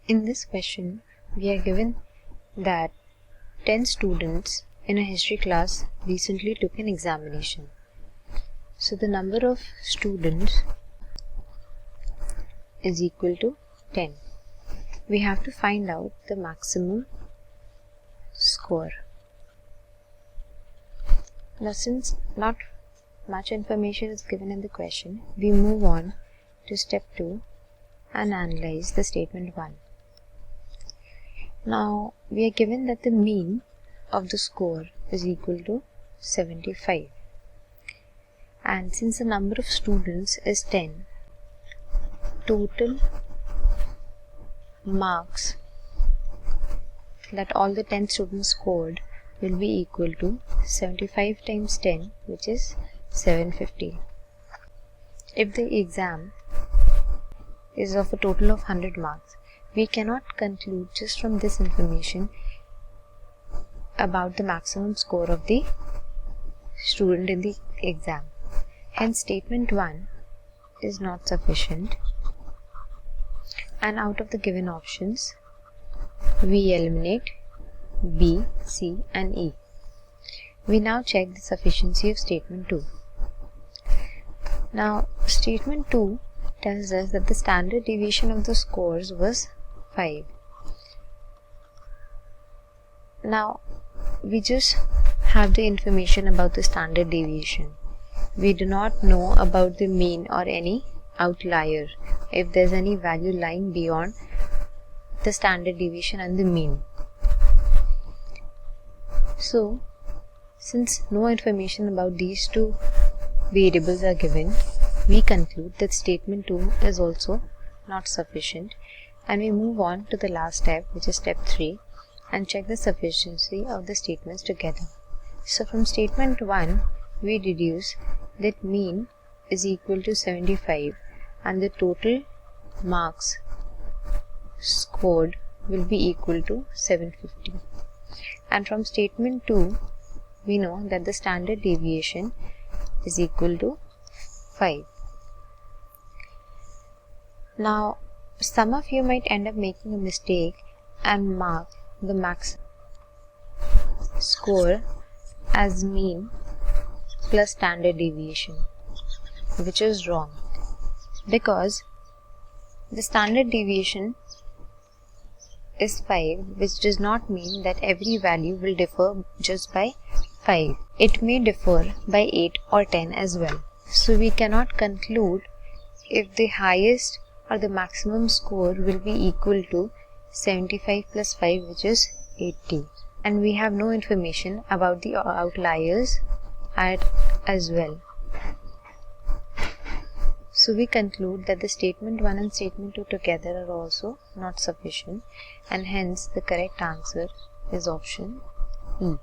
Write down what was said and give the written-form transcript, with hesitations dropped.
In this question, we are given that 10 students in a history class recently took an examination. So the number of students is equal to 10. We have to find out the maximum score. Now, since not much information is given in the question, we move on to step 2 and analyze the statement 1. Now, we are given that the mean of the score is equal to 75. And since the number of students is 10, total marks that all the 10 students scored will be equal to 75 times 10, which is 750. If the exam is of a total of 100 marks, we cannot conclude just from this information about the maximum score of the student in the exam. Hence, statement 1 is not sufficient, and out of the given options, we eliminate B, C and E. We now check the sufficiency of statement 2. Now, statement 2 tells us that the standard deviation of the scores was 5. Now, we just have the information about the standard deviation. We do not know about the mean or any outlier, if there's any value lying beyond the standard deviation and the mean. So, since no information about these two variables are given, we conclude that statement 2 is also not sufficient, and we move on to the last step, which is step 3, and check the sufficiency of the statements together. So from statement 1, we deduce that mean is equal to 75 and the total marks scored will be equal to 750. And from statement 2, we know that the standard deviation is equal to 5. Now, some of you might end up making a mistake and mark the max score as mean plus standard deviation, which is wrong, because the standard deviation is 5, which does not mean that every value will differ just by 5. It may differ by 8 or 10 as well. So we cannot conclude if the highest or the maximum score will be equal to 75 plus 5, which is 80. And we have no information about the outliers as well. So we conclude that the statement 1 and statement 2 together are also not sufficient, and hence the correct answer is option E.